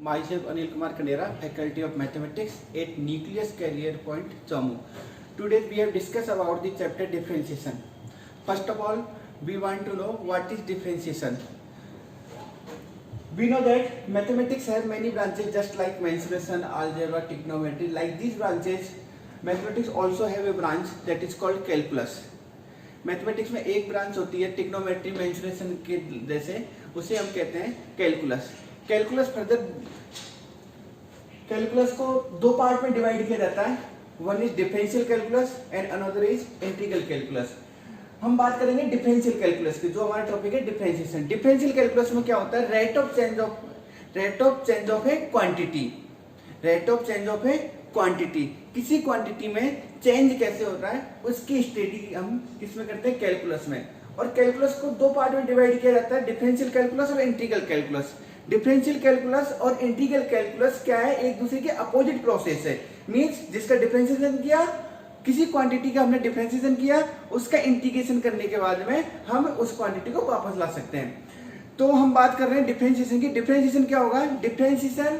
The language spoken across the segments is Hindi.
Myself Anil Kumar Kandera, Faculty of Mathematics at Nucleus Career Point, Jammu. Today we have discussed about the chapter differentiation. First of all, we want to know what is differentiation. We know that mathematics have many branches just like mensuration, algebra, trigonometry. Like these branches, mathematics also have a branch that is called calculus. Mathematics में एक ब्रांच होती है ट्रिग्नोमेट्री मेंसुरेशन के जैसे, उसे हम कहते हैं कैलकुलस. कैलकुलस को दो पार्ट में डिवाइड किया जाता है. One is differential calculus and another is integral calculus. हम बात करेंगे डिफरेंशियल कैलकुलस की, जो हमारा टॉपिक है डिफरेंशिएशन. डिफरेंशियल कैलकुलस में क्या होता है? Rate of change of A quantity. Rate of change of A quantity, किसी क्वांटिटी में चेंज कैसे होता है उसकी स्टडी हम किसमें करते हैं? कैलकुलस में. और कैलकुलस को दो पार्ट में डिवाइड किया जाता है, डिफरेंशियल कैलकुलस और इंटीग्रल कैलकुलस. डिफरेंशियल कैलकुलस और इंटीग्रल कैलकुलस क्या है? एक दूसरे के अपोजिट प्रोसेस है. मींस जिसका डिफरेंशिएशन किया, किसी क्वांटिटी का हमने डिफरेंशिएशन किया, उसका इंटीग्रेशन करने के बाद में हम उस क्वांटिटी को वापस ला सकते हैं. तो हम बात कर रहे हैं डिफरेंशिएशन की. डिफरेंशिएशन क्या होगा? Differentiation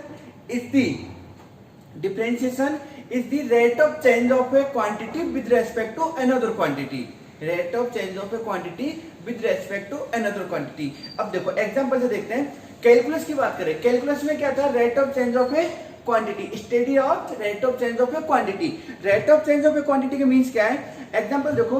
is the rate of change of a quantity with respect to another quantity. Rate of change of a quantity with respect to another quantity. अब देखो एग्जांपल से देखते हैं. कैलकुलस की बात करें, कैलकुलस में क्या था? Rate of change of A quantity, study of rate of change of A quantity. Rate of change of A quantity का मींस क्या है? एग्जांपल देखो,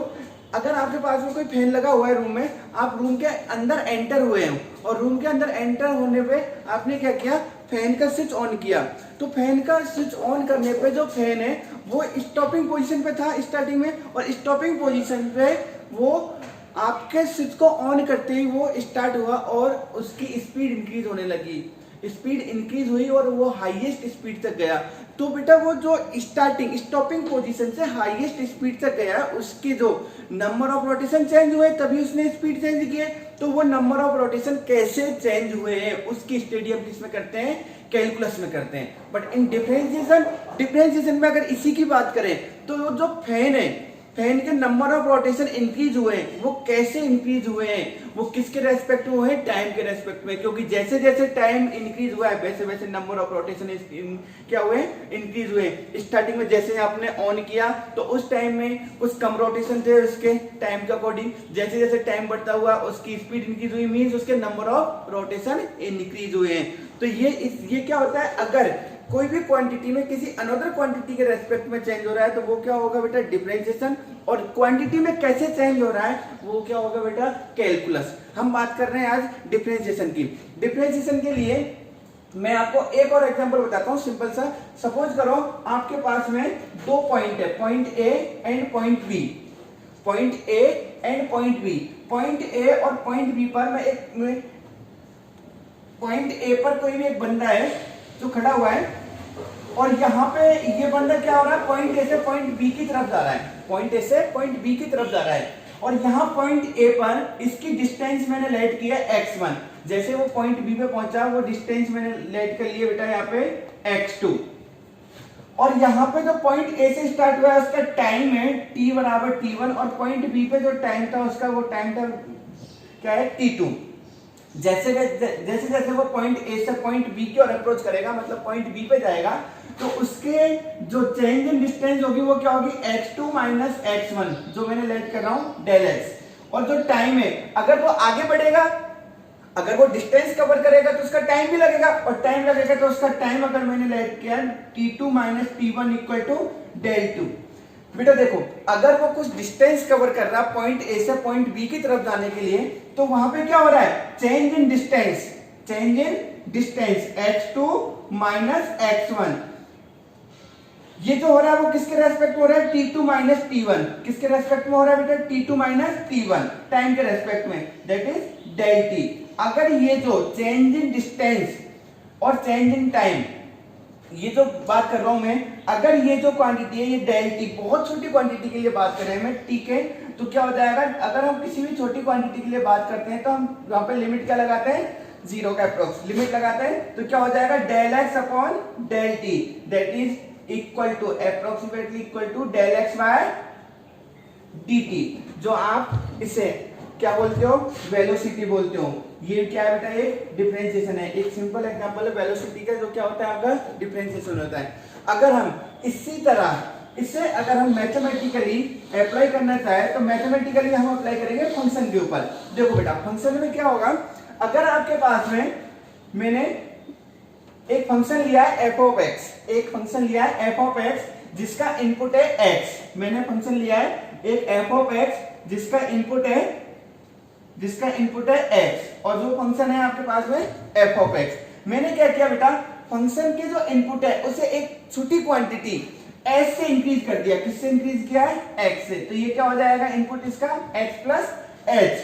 अगर आपके पास में कोई फैन लगा हुआ है रूम में, आप रूम के अंदर एंटर हुए हैं और रूम के अंदर एंटर होने पे आपने क्या किया? फैन का स्विच ऑन किया. तो फैन का स्विच ऑन करने पे जो फैन है वो स्टॉपिंग पोजीशन पे था स्टार्टिंग में, और स्टॉपिंग पोजीशन पे वो आपके स्विच को ऑन करते ही वो स्टार्ट हुआ और उसकी स्पीड इंक्रीज होने लगी. स्पीड इंक्रीज हुई और वो हाईएस्ट स्पीड तक गया. तो बेटा वो जो स्टॉपिंग पोजीशन से हाईएस्ट स्पीड तक गया, उसके जो नंबर ऑफ रोटेशन चेंज हुए तभी उसने स्पीड चेंज किए. तो वो नंबर ऑफ रोटेशन कैसे चेंज हुए हैं उसकी स्टडी हम किसमें करते हैं? कैलकुलस में करते हैं. बट इन डिफरेंशिएशन में अगर इसी की बात करें तो जो फैन है, फैन के नंबर ऑफ रोटेशन इंक्रीज हुए हैं, वो कैसे इंक्रीज हुए हैं? वो किसके रेस्पेक्ट में हुए? टाइम के रेस्पेक्ट में. क्योंकि जैसे जैसे टाइम इंक्रीज हुआ है वैसे वैसे नंबर ऑफ रोटेशन क्या हुए? इंक्रीज हुए. स्टार्टिंग में जैसे आपने ऑन किया तो उस टाइम में कुछ कम रोटेशन थे उसके टाइम के अकॉर्डिंग. जैसे जैसे टाइम बढ़ता हुआ उसकी स्पीड इंक्रीज हुई, मीन्स उसके नंबर ऑफ रोटेशन इंक्रीज हुए हैं. तो ये क्या होता है? अगर कोई भी क्वांटिटी में किसी अनदर क्वांटिटी के रेस्पेक्ट में चेंज हो रहा है तो वो क्या होगा बेटा? डिफरेंशिएशन. और क्वांटिटी में कैसे चेंज हो रहा है वो क्या होगा बेटा? कैलकुलस. हम बात कर रहे हैं आज डिफरेंशिएशन की. डिफरेंशिएशन के लिए मैं आपको एक और एग्जांपल बताता हूं, सिंपल सा. सपोज करो आपके पास में दो पॉइंट है, point A and point B. Point A and point B. Point A और पॉइंट बी पर पॉइंट ए पर कोई भी एक बंदा है जो खड़ा हुआ है, और यहाँ पे ये बंदा क्या हो रहा है? पॉइंट ए से पॉइंट बी की तरफ जा रहा है. पॉइंट ए से पॉइंट बी की तरफ जा रहा है. और यहाँ पॉइंट ए पर इसकी डिस्टेंस मैंने लेट किया x1. जैसे वो पॉइंट बी पे पहुंचा, वो डिस्टेंस मैंने लेट कर लिया बेटा यहाँ पे x2. और यहाँ पे जो पॉइंट ए से स्टार्ट हुआ है उसका टाइम है t बराबर t1, और पॉइंट बी पे जो टाइम था उसका वो टाइम था क्या है? t2. जैसे जैसे वो पॉइंट ए से पॉइंट बी की ओर अप्रोच करेगा, मतलब पॉइंट बी पे जाएगा, तो उसके जो चेंज इन डिस्टेंस होगी वो क्या होगी? x2 माइनस x1, जो मैंने लेट कर रहा हूं डेल x. और जो टाइम है, अगर वो आगे बढ़ेगा, अगर वो डिस्टेंस कवर करेगा तो उसका टाइम भी लगेगा, और टाइम लगेगा तो उसका टाइम अगर मैंने लेट किया t2 minus t1 equal to del 2. बेटा देखो, अगर वो कुछ डिस्टेंस कवर कर रहा है पॉइंट ए से पॉइंट बी की तरफ जाने के लिए, तो वहां पे क्या हो रहा है? Change in distance x2 minus x1. ये जो हो रहा है वो किसके रेस्पेक्ट में हो रहा है? t2 minus t1. किसके रेस्पेक्ट में हो रहा है बेटा? t2 माइनस t1, टाइम के रेस्पेक्ट में, दैट इज डेल t. अगर ये जो चेंज इन डिस्टेंस और चेंज इन टाइम, ये जो बात कर रहा हूं मैं, अगर ये जो क्वांटिटी है ये डेल टी, बहुत छोटी क्वांटिटी के लिए बात कर रहे हैं मैं, ठीक है, तो क्या हो जाएगा? अगर हम किसी भी छोटी क्वांटिटी के लिए बात करते हैं तो हम वहां पे लिमिट क्या लगाते हैं? जीरो का अप्रोक्स लिमिट लगाते हैं. तो क्या हो जाएगा? Del x upon del T, that is equal to approximately equal to del x by D T, जो आप इसे क्या बोलते हो? वेलोसिटी बोलते हो. ये क्या है बेटा, ये डिफरेंशिएशन है। एक सिंपल एग्जांपल है वेलोसिटी का, जो क्या होता है आपका डिफरेंशिएशन होता है। अगर हम इसी तरह इसे अगर हम मैथमेटिकली अप्लाई करना चाहे तो मैथमेटिकली हम अप्लाई करेंगे फंक्शन के ऊपर। देखो बेटा फंक्शन में क्या होगा, अगर आपके पास में मैंने एक फंक्शन लिया है f ऑफ x, एक फंक्शन लिया है f ऑफ x जिसका इनपुट है x, मैंने फंक्शन लिया है एक f ऑफ x जिसका इनपुट है x, और जो फंक्शन है आपके पास में f ऑफ x। मैंने क्या किया बेटा, फंक्शन के जो इनपुट है उसे एक छोटी क्वांटिटी h से इंक्रीज कर दिया। किससे इंक्रीज किया है, x से। तो ये क्या हो जाएगा, इनपुट इसका x प्लस h।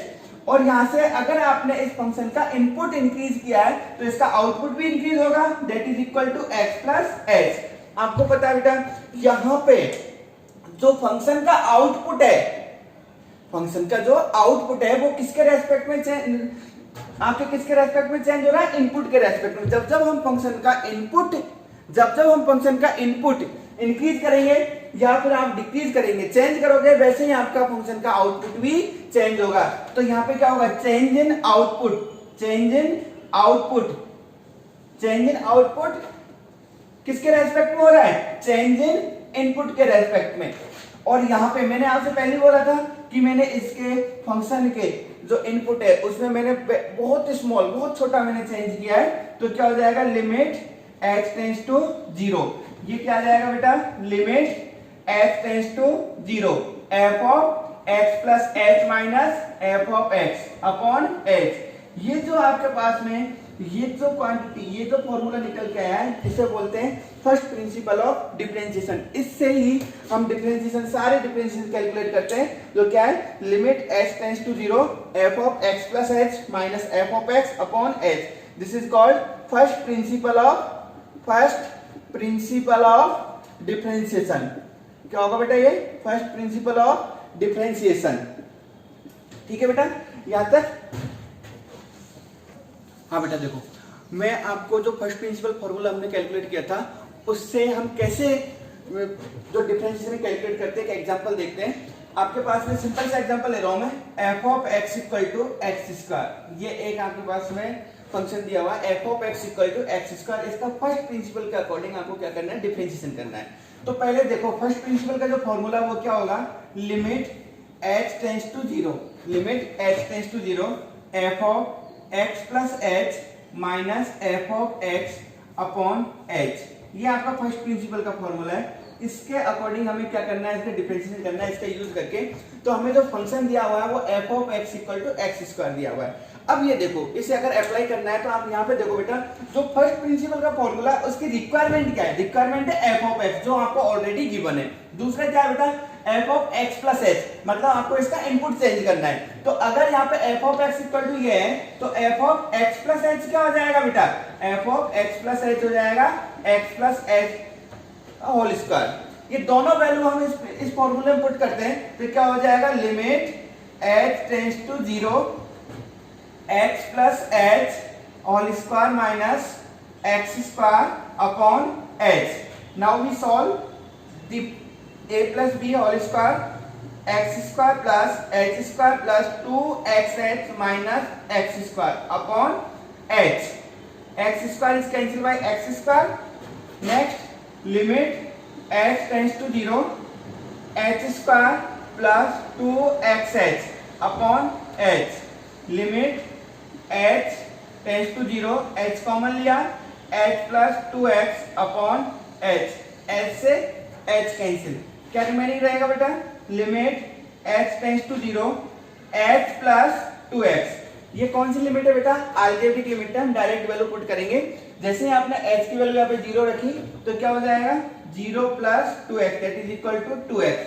और यहां से अगर आपने इस फंक्शन का इनपुट इंक्रीज किया है तो इसका आउटपुट भी इंक्रीज होगा, that is equal to x plus h। आपको पता है बेटा यहां पे जो फंक्शन का आउटपुट है, फंक्शन का जो आउटपुट है वो किसके रेस्पेक्ट में चेंज, आपके किसके रेस्पेक्ट में चेंज हो रहा है, इनपुट के रेस्पेक्ट में। जब हम फंक्शन का इनपुट इंक्रीज करेंगे या फिर आप डिक्रीज करेंगे, चेंज करोगे, वैसे ही आपका फंक्शन का आउटपुट भी चेंज होगा। तो यहां पे क्या होगा, चेंज इन आउटपुट किसके रेस्पेक्ट में हो रहा है, चेंज इन इनपुट के रेस्पेक्ट में। और यहां पे मैंने आपसे पहले बोला था कि मैंने इसके फंक्शन के जो इनपुट है उसमें मैंने बहुत स्मॉल, बहुत छोटा मैंने चेंज किया है। तो क्या हो जाएगा, लिमिट x टेंड्स टू 0। ये क्या आ जाएगा बेटा, limit x tends to 0 f of x plus h minus f of x upon h। ये जो आपके पास में ये जो क्वांटिटी, ये जो फॉर्मूला निकल के आया है, इसे बोलते हैं फर्स्ट प्रिंसिपल ऑफ डिफरेंशिएशन। इससे ही हम डिफरेंशिएशन, सारे डिफरेंशिएशन कैलकुलेट करते हैं, जो क्या है, limit x tends to 0 f of x plus h minus f of x upon h। This is called first principle of differentiation. क्या होगा बेटा, ये फर्स्ट प्रिंसिपल ऑफ डिफरेंशिएशन। ठीक है बेटा, यहां तक। हाँ बेटा देखो, मैं आपको जो फर्स्ट प्रिंसिपल फॉर्मूला हमने कैलकुलेट किया था उससे हम कैसे जो डिफरेंशिएशन कैलकुलेट करते हैं, एक एग्जांपल देखते हैं। आपके पास में सिंपल सा एग्जांपल ले रहा हूं मैं, f of x equal to x square. ये एक आपके पास में फंक्शन दिया हुआ है f of x equal to x square. इसका फर्स्ट प्रिंसिपल के अकॉर्डिंग आपको क्या करना है, डिफरेंशिएशन करना है। तो पहले देखो फर्स्ट प्रिंसिपल का जो फॉर्मूला वो क्या होगा, limit h tends to 0 f of x plus h minus f of x upon h। ये आपका फर्स्ट प्रिंसिपल का फॉर्मूला है। इसके अकॉर्डिंग हमें क्या करना है, इसका डिफरेंशिएशन करना है, इसका यूज करके। तो हमें जो फंक्शन दिया हुआ है वो f of x equal to x square दिया हुआ है। अब ये देखो, इसे अगर अप्लाई करना है तो आप यहाँ पे देखो बेटा, जो फर्स्ट प्रिंसिपल का फॉर्मूला उसकी रिक्वायरमेंट क्या है, रिक्वायरमेंट है f ऑफ x, जो आपको ऑलरेडी गिवन है। दूसरा क्या है बेटा, f of x plus h, मतलब आपको इसका इनपुट चेंज करना है। तो अगर यहाँ पे f of x equal to ये है तो f of x plus h क्या हो जाएगा बेटा, f of x plus h हो जाएगा x plus h whole square. ये दोनों वैल्यू हम इस फॉर्मूले में पुट करते हैं तो क्या हो जाएगा, limit h tends to 0 x plus h whole square minus x square upon h। Now we solve the a plus b whole स्क्वायर x square plus h square plus 2xh minus x square upon h। x square is cancel by x square. Next limit h tends to 0 h square plus 2xh upon h। Limit h tends to 0, h common लिया, h plus 2x upon h, h से h कैंसिल, क्या रिमेनिंग रहेगा बेटा, limit h tends to 0 h plus 2x। ये कौन सी लिमिट है बेटा, अलजेब्रिक लिमिट है, हम डायरेक्ट वैल्यू पुट करेंगे। जैसे आपने h की वैल्यू यहाँ पे 0 रखी तो क्या हो जाएगा, 0 plus 2x that is equal to 2x।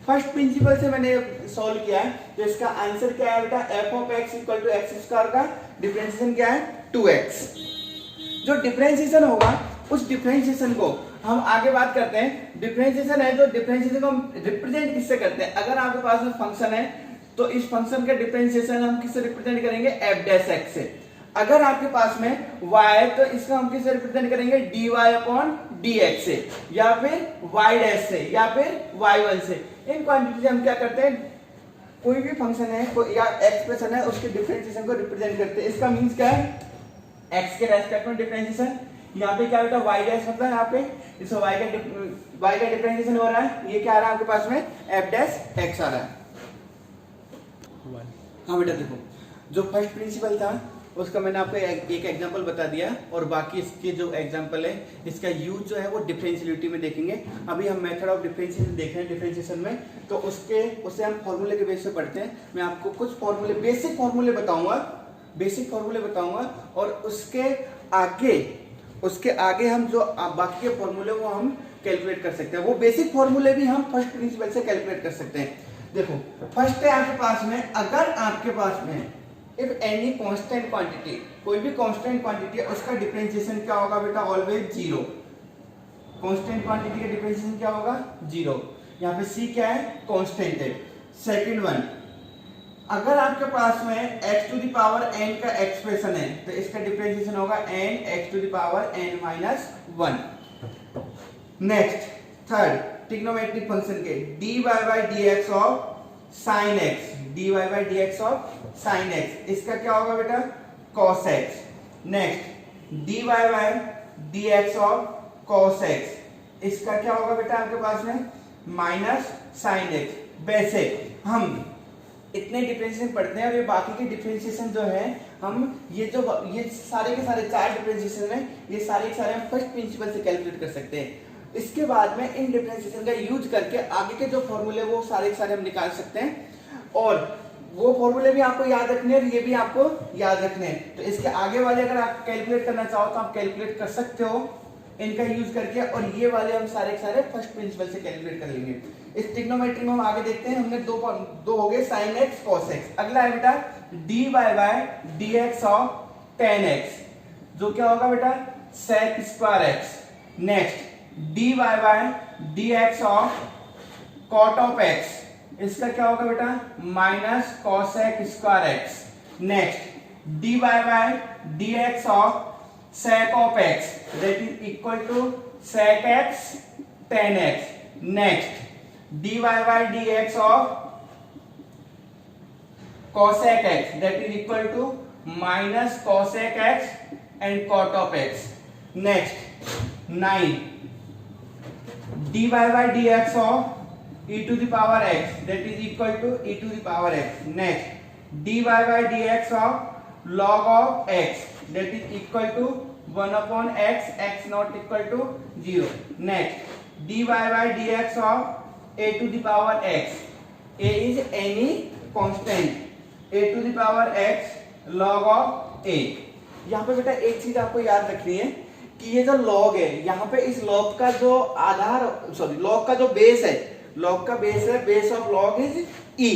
First principle से मैंने सॉल्व किया है, तो इसका आंसर क्या है बेटा, f of x equal to x square का डिफरेंशिएशन क्या है, 2x। जो डिफरेंशिएशन होगा उस डिफरेंशिएशन को हम आगे बात करते हैं। डिफरेंशिएशन है, जो डिफरेंशिएशन को हम रिप्रेजेंट किससे करते हैं, अगर आपके पास में फंक्शन है तो इस फंक्शन का डिफरेंशिएशन हम किससे रिप्रेजेंट करेंगे, f डैश x से। अगर आपके पास में y है तो इसका हम किससे रिप्रेजेंट करेंगे, dy अपॉन dx से, या फिर y डैश से, या फिर y1 से। इन क्वांटिटी से हम क्या करते हैं, कोई भी फंक्शन है या एक्सप्रेशन है उसके डिफरेंशिएशन को रिप्रेजेंट करते हैं। इसका मींस क्या है, एक्स के रेस्पेक्ट में डिफरेंशिएशन। यहाँ पे क्या बेटा वाई डैश मतलब यहाँ पे इस वाई का डिफरेंशिएशन हो रहा है, ये क्या आ रहा है आपके पास में एफ डैश एक्स आ रहा है। हाँ बेटा देखो, जो फर्स्ट प्रिंसिपल था उसका मैंने आपको एक एग्जांपल बता दिया, और बाकी इसके जो एग्जांपल है इसका यूज जो है वो डिफरेंशियलिटी में देखेंगे। अभी हम मेथड ऑफ डिफरेंशिएशन देख रहे हैं डिफरेंशिएशन में, तो उससे हम फॉर्मूले के बेस पे पढ़ते हैं। मैं आपको कुछ फॉर्मूले बेसिक फॉर्मूले बताऊंगा और उसके आगे हम जो बाकी के फॉर्मूले वो हम कैलकुलेट कर सकते हैं। वो बेसिक फॉर्मूले भी हम फर्स्ट प्रिंसिपल से कैलकुलेट कर सकते हैं। देखो फर्स्ट है आपके पास में, अगर आपके पास में इफ एनी कांस्टेंट क्वांटिटी, कोई भी कांस्टेंट क्वांटिटी है उसका डिफरेंशिएशन क्या होगा बेटा, ऑलवेज जीरो। कांस्टेंट क्वांटिटी का डिफरेंशिएशन क्या होगा, जीरो। यहाँ पे सी क्या है, कांस्टेंट है। सेकंड वन, अगर आपके पास में x to the power n का एक्सप्रेशन है तो इसका डिफरेंशिएशन होगा n x to the power n minus 1। Next third, trigonometric function के dy bye dx of sin x, dy bye dx of sin x, इसका क्या होगा बेटा, cos x। Next dy bye dx of cos x, इसका क्या होगा बेटा आपके पास में माइनस sin x। वैसे हम इतने डिफरेंशिएशन पढ़ते हैं, और ये बाकी के डिफरेंशिएशन जो है हम ये सारे के सारे चार डिफरेंशिएशन है, ये सारे के सारे हम फर्स्ट प्रिंसिपल से कैलकुलेट कर सकते हैं। इसके बाद में इन डिफरेंशिएशन का यूज करके आगे के जो फॉर्मूले वो सारे के सारे हम निकाल सकते हैं, और वो फॉर्मूले भी आपको याद रखने हैं और ये भी आपको याद रखने हैं। तो इसके आगे वाले अगर आप कैलकुलेट करना चाहो तो आप कैलकुलेट कर सकते हो इनका यूज करके, और ये वाले हम सारे के सारे फर्स्ट प्रिंसिपल से कैलकुलेट कर लेंगे। इस ट्रिग्नोमेट्री में हम आगे देखते हैं, हमने दो हो गए sin x cos x। अगला है बेटा dy bye dx of tan x, जो क्या होगा बेटा sec square x। Next dy bye dx of cot of x, इसका क्या होगा बेटा minus cosec square x। Next dy bye dx of sec of x, that is equal to sec x tan x। Next dy by dx of cosec x, that is equal to minus cosec x and cot of x। next 9 dy by dx of e to the power x, that is equal to e to the power x। next dy by dx of log of x, that is equal to 1 upon x, x not equal to 0। next dy by dx of a to the power x, a is any constant, a to the power x log of a। यहाँ पे बेटा एक चीज आपको याद रखनी है कि ये जो log है, यहाँ पे इस log का जो log का जो बेस है, log का बेस है, base of log is e।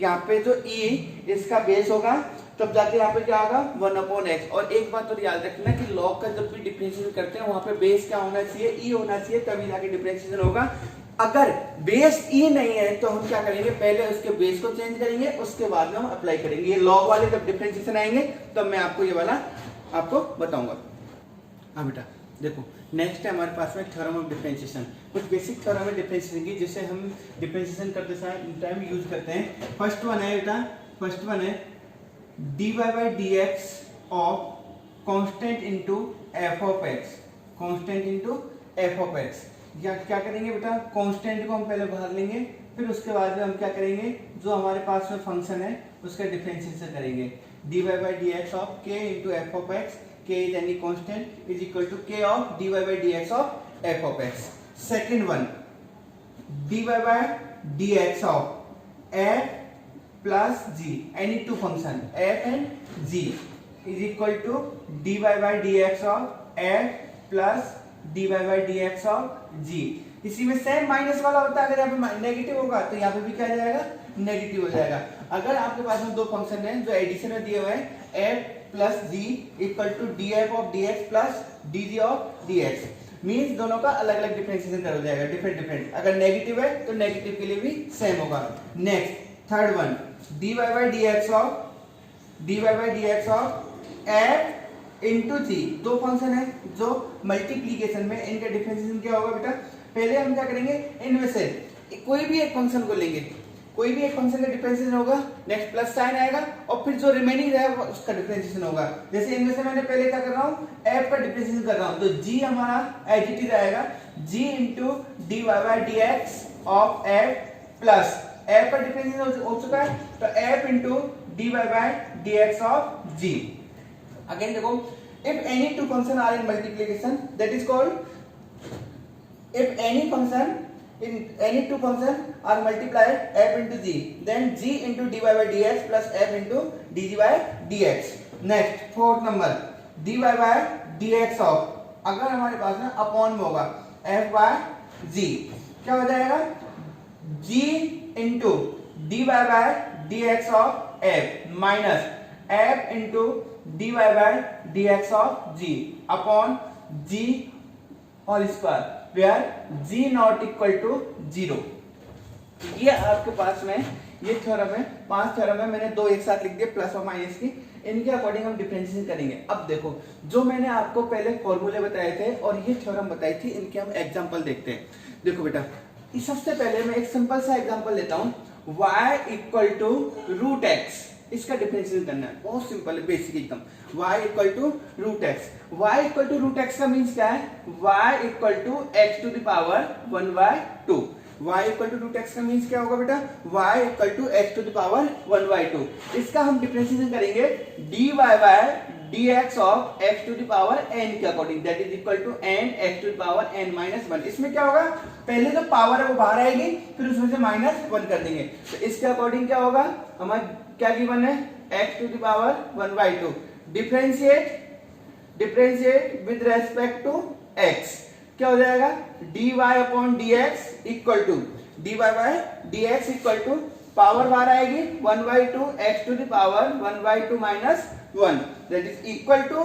यहाँ पे जो e इसका बेस होगा, तब जाके यहाँ पे क्या होगा 1 अपॉन x। और एक बात तो याद रखना कि log का जब भी डिफरेंशिएशन करते हैं वहां पे बेस क्या होना चाहिए, e होना चाहिए, तभी जाके डिफरेंशिएशन होगा। अगर बेस ई नहीं है तो हम क्या करेंगे, पहले उसके बेस को चेंज करेंगे, उसके बाद में हम अप्लाई करेंगे। ये लॉग वाले जब डिफरेंशिएशन आएंगे तब मैं आपको ये वाला आपको बताऊंगा। हाँ बेटा देखो, नेक्स्ट है हमारे पास में थ्योरम ऑफ डिफरेंशिएशन। कुछ बेसिक थ्योरम ऑफ डिफरेंशिएशन की जिसे हम डिफरेंशिएशन करते टाइम यूज करते हैं। फर्स्ट वन है बेटा, फर्स्ट वन है dy bye dx of constant into f of x, constant into f of x। या क्या करेंगे बेटा, कांस्टेंट को हम पहले बाहर लेंगे, फिर उसके बाद में हम क्या करेंगे, जो हमारे पास में फंक्शन है उसका डिफरेंशिएशन करेंगे। dy bye dx of k into f of x, k is any constant, is equal to k of dy bye dx of f of x। Second one dy bye dx of f plus g, any two function f and g, is equal to dy bye dx of f plus dy bye dx of g। इसी में सेम माइनस वाला होता है, अगर यहाँ पे नेगेटिव होगा तो यहाँ पे भी क्या जाएगा, नेगेटिव हो जाएगा। अगर आपके पास में दो फंक्शन हैं जो एडिशन में दिए हुए हैं, f plus g equal to df of dx plus dg of dx, means दोनों का अलग अलग डिफरेंशिएशन कर हो जाएगा, डिफरेंट। अगर नेगेटिव है तो नेगेटिव के लिए भी सेम होगा। Next third one dy bye dx of f into g. दो फंक्शन है जो मल्टीप्लीकेशन में, इनका डिफरेंशिएशन क्या होगा बेटा, पहले हम क्या करेंगे, इनमें से कोई भी एक फंक्शन को लेंगे, कोई भी एक फंक्शन का डिफरेंशिएशन होगा, नेक्स्ट प्लस साइन आएगा और फिर जो रिमेनिंग रहेगा उसका डिफरेंशिएशन होगा। जैसे इनमें से मैंने पहले क्या कर रहा हूँ, f का डिफरेंशिएशन कर रहा हूँ, तो g हमारा एज इट इज आएगा g into D Y by D x of f plus f का डिफरेंशिएशन हो चुका है तो f into D Y by D x of g। Again देखो, if any two function are in multiplication, that is called, if any function in any two function are multiplied f into g, then g into dy by dx plus f into dg by dx। Next fourth number dy by dx of, अगर हमारे पास ना अपॉन में होगा f by g, क्या हो जाएगा, g into dy by dx of f minus f into dy by dx of g upon g whole square where g not equal to 0। ये आपके पास में ये थ्योरम है, 5 थ्योरम है, मैंने 2 एक साथ लिख दिए प्लस और माइनस की, इनके अकॉर्डिंग हम डिफरेंशिएशन करेंगे। अब देखो, जो मैंने आपको पहले फॉर्मूले बताए थे और ये थ्योरम बताई थी, इनके हम एग्जांपल देखते हैं। देखो बेटा, सबसे पहले मैं एक सिंपल सा एग्जांपल लेता हूं, y equal to root x, इसका डिफरेंशिएशन करना है, बहुत सिंपल है, बेसिक एकदम। y equal to root x, y equal to root x का मीन्स क्या है, y equal to x to the power 1/2। y equal to root x का मीन्स क्या होगा बेटा, y equal to x to the power 1/2। इसका हम डिफरेंशिएशन करेंगे dy bye dx of x to the power n के according, that is equal to n x to the power n minus 1। इसमें क्या होगा, पहले जो पावर है वो बाहर आएगी, फिर उसमें से -1 कर देंगे, तो इसके अकॉर्डिंग क्या होगा, हमारा क्या गिवन है, x to the power 1/2। Differentiate with respect to x, क्या हो जाएगा, dy upon dx equal to dy bye dx equal to, power बाहर आएगी 1/2 x to the power 1/2 minus 1, that is equal to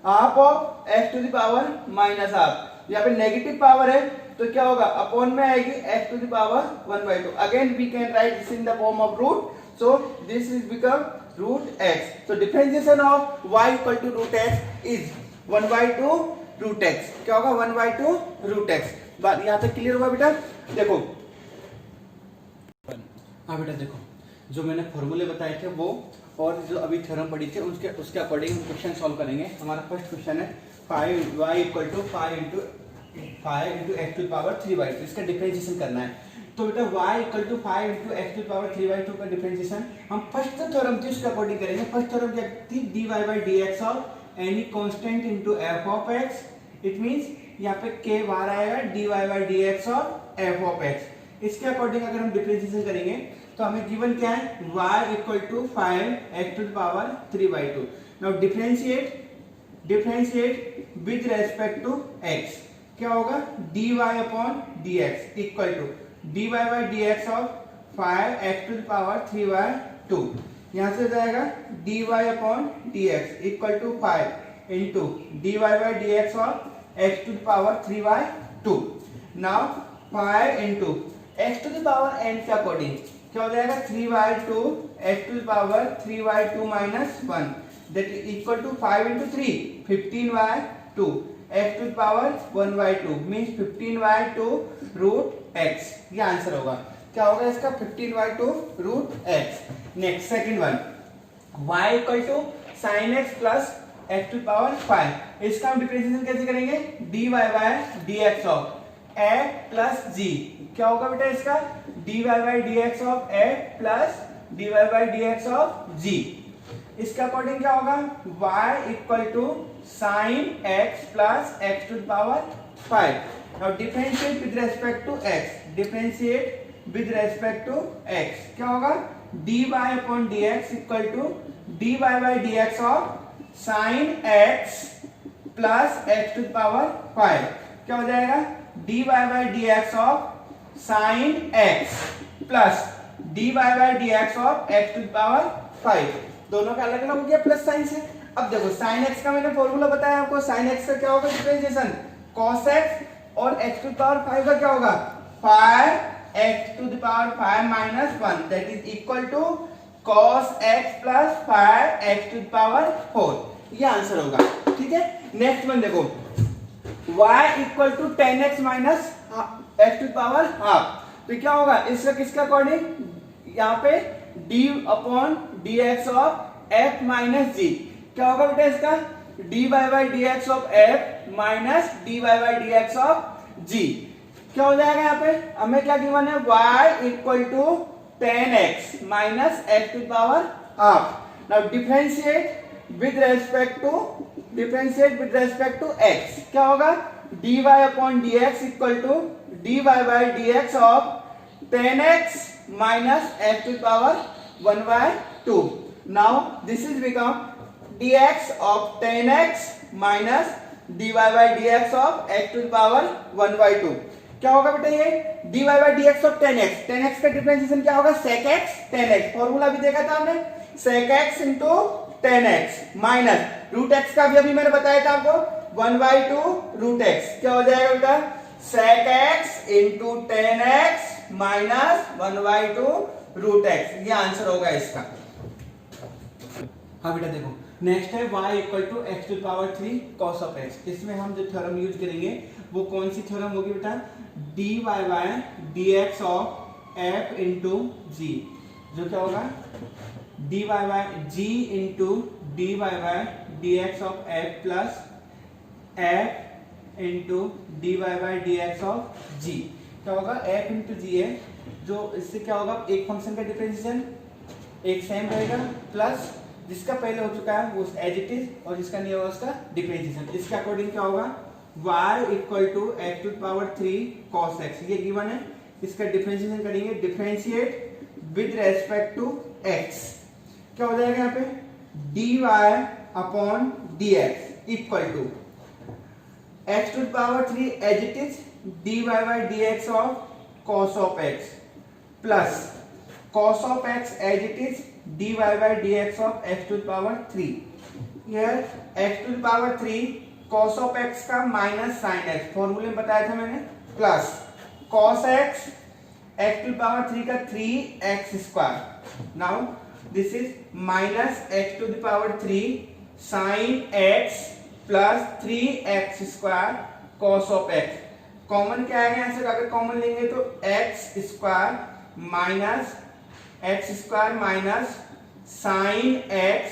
half of x to the power minus half. यहाँ पे नेगेटिव पावर है तो क्या होगा, अपॉन में आएगी x to the power 1/2। Again we can write this in the form of root, so this is become root x। so differentiation of y equal to root x is 1/2 root x, क्या होगा, 1/2 root x। बात यहाँ तक क्लियर हुआ बेटा। देखो, हाँ बेटा देखो, जो मैंने फॉर्मूले बताए थे वो और जो अभी थ्योरम पढ़ी थी उसके अकॉर्डिंग हम क्वेश्चन सॉल्व करेंगे। हमारा फर्स्ट क्वेश्चन है 5y equal to 5 into x to power 3/2, इसका डिफरेंशिएशन करना है। तो बेटा y equal to 5 into x to power 3/2 का डिफरेंशिएशन हम फर्स्ट थ्योरम थी उसके अकॉर्डिंग करेंगे। फर्स्ट थ्योरम क्या थी, dy by dx of any constant into f of x, it means यहाँ पे k बाहर आएगा, dy by dx of f of x। इसके अकॉर्डिंग अगर हम डिफरेंशिएशन करेंगे तो हमें गिवन क्या है, y equal to 5 x to power 3/2। Now differentiate with respect to x, क्या होगा, dy upon dx equal to dy by dx of 5 x to power 3/2। यहाँ से जाएगा dy upon dx equal to 5 into dy by dx of x to power 3/2। Now 5 into x to power n के अकॉर्डिंग क्या हो जाएगा, 3/2 x to power 3/2 minus 1, that is equal to 5 into 3 15/2 x to power 1/2 means 15/2 root x। ये आंसर होगा, क्या होगा इसका, 15/2 root x। Next second one, y equal to sin x plus x to power 5, इसका हम डिफरेंशिएशन कैसे करेंगे, dy bye dx of a plus g, क्या होगा बेटा इसका, dy bye dx of a plus dy bye dx of g। इसके अकॉर्डिंग क्या होगा, y equal to sine x plus x to power 5। Now differentiate with respect to x, differentiate with respect to x, क्या होगा, dy upon dx equal to dy bye dx of sine x plus x to power 5, क्या हो जाएगा, dy bye dx of sine x plus dy bye dx of x to power 5। दोनों का अलग अलग हो गया प्लस साइन से। अब देखो sin x का मैंने फॉर्मूला बताया आपको, sin x का क्या होगा डिफरेंशिएशन, cos x और x टू पावर 5 का क्या होगा, 5x to the power 5 minus 1, that is equal to cos x plus 5x to the power 4। ये आंसर होगा, ठीक है। नेक्स्ट वन देखो, y equal to 10x minus x to power half, तो क्या होगा इसका किसके अकॉर्डिंग, यहाँ पे d upon d x of f minus g, क्या होगा बेटा इसका, d Y by D x of f minus d Y by D x of g. क्या हो जाएगा यहाँ पे, हमें क्या गिवन है, y equal to 10x minus x to power half. Now differentiate with respect to x, क्या होगा, dy upon dx equal to dy by dx of 10x minus x to power 1/2। Now this is become dx of 10x minus dy by dx of x to the power 1/2। क्या होगा बेटा ये dy by dx of 10x, 10x का डिफरेंशिएशन क्या होगा, sec x 10x, फॉर्मूला भी देखा था हमने, sec x into 10x minus root x का भी अभी मैंने बताया था आपको 1/2 रूट x, क्या हो जाएगा बेटा, sec x into 10x minus 1/2 रूट x, ये आंसर होगा इसका। हाँ बेटा देखो नेक्स्ट है y equal to x to power 3 cos of x। इसमें हम जो थ्योरम यूज करेंगे वो कौन सी थ्योरम होगी बेटा, dy bye dx of f into g, जो क्या होगा dy by g into dy bye dx of f plus f into dy bye dx of g, क्या होगा f इंटू जी है, जो इससे क्या होगा, एक फंक्शन का डिफरेंशिएशन एक सेम रहेगा, प्लस जिसका पहले हो चुका है वो एज इट इज, और जिसका नहीं होगा उसका डिफरेंशिएशन। इसके अकॉर्डिंग क्या होगा, y equal to x to power 3 cos x, ये गिवन है, इसका डिफरेंशिएशन करेंगे, differentiate with respect to x, क्या हो जाएगा यहाँ पे, dy upon dx equal to x to power 3 as it is dy bye dx of cos of x plus cos of x as it is dy by dx of x to the power 3। Here x to the power 3 cos of x का माइनस sin x, फॉर्मूले में बताया था मैंने, plus cos x x to the power 3 का 3x square. Now this is minus x to the power 3 sin x plus 3x square cos of x। Common क्या आएगा यहाँ से, अगर कॉमन लेंगे तो x square minus x square minus sine x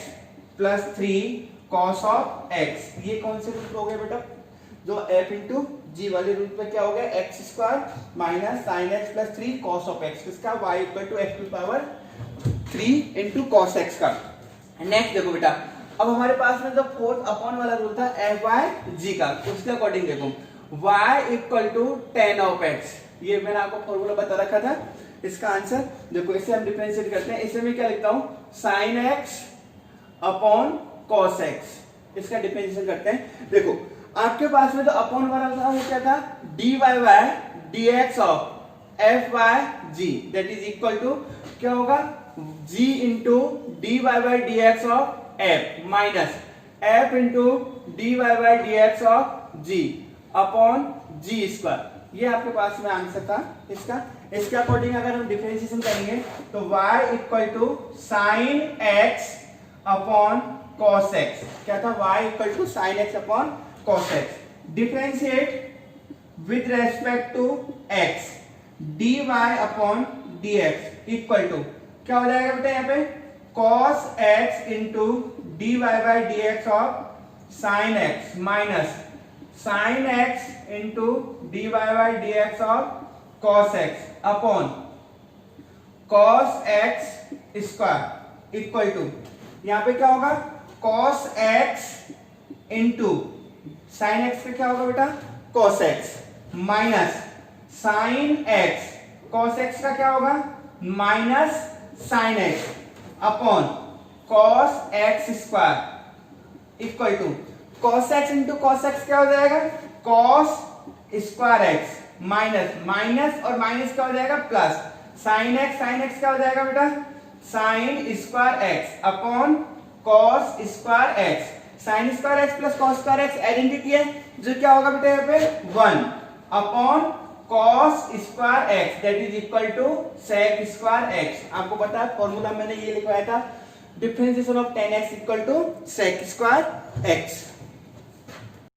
plus 3 cos of x, ये कौन से रूट हो गए बेटा, जो f इंटू जी वाले रूट पे क्या हो गया, x square minus sine x plus 3 cos of x, किसका y equal to x to power 3 into cos x का। नेक्स्ट देखो बेटा, अब हमारे पास में जो फोर्थ अपॉन वाला रूल था एफ वाई जी का, उसके अकॉर्डिंग देखो y equal to tan of x, ये मैंने आपको फॉर्मूला बता रखा था, इसका आंसर देखो, इसे हम डिफरेंशिएट करते हैं, इसे मैं क्या लिखता हूं, sin x upon cos x, इसका डिफरेंशिएशन करते हैं। देखो आपके पास में जो अपॉन वाला था वो क्या था, dy bye dx of f बाय g, that is equal to क्या होगा, g into dy bye dx of f minus f into dy bye dx of g upon g square, ये आपके पास में आंसर था इसका। इसके अकॉर्डिंग अगर हम डिफरेंशिएशन करेंगे तो y equal to sine x upon cos x, क्या था, y equal to sine x upon cos x, differentiate with respect to x dy upon dx equal to क्या हो जाएगा बेटा यहाँ पे, cos x into dy bye dx of sine x minus sine x into dy bye dx of cos x upon cos x square equal to, यहां पे क्या होगा, cos x into sign x पे क्या होगा बेटा, cos x minus sine x, cos x का क्या होगा, minus sine x upon cos x square equal to cos x into cos x क्या हो जाएगा, cos square x minus minus और माइनस क्या हो जाएगा, प्लस साइन x क्या हो जाएगा बेटा, sine square x upon cos square x, sine square x plus cos square x identity है, जो क्या होगा बेटा यहाँ पे 1 upon cos square x that is equal to sec square x। आपको पता है फॉर्मूला मैंने ये लिखवाया था, differentiation of 10x equal to sec square x।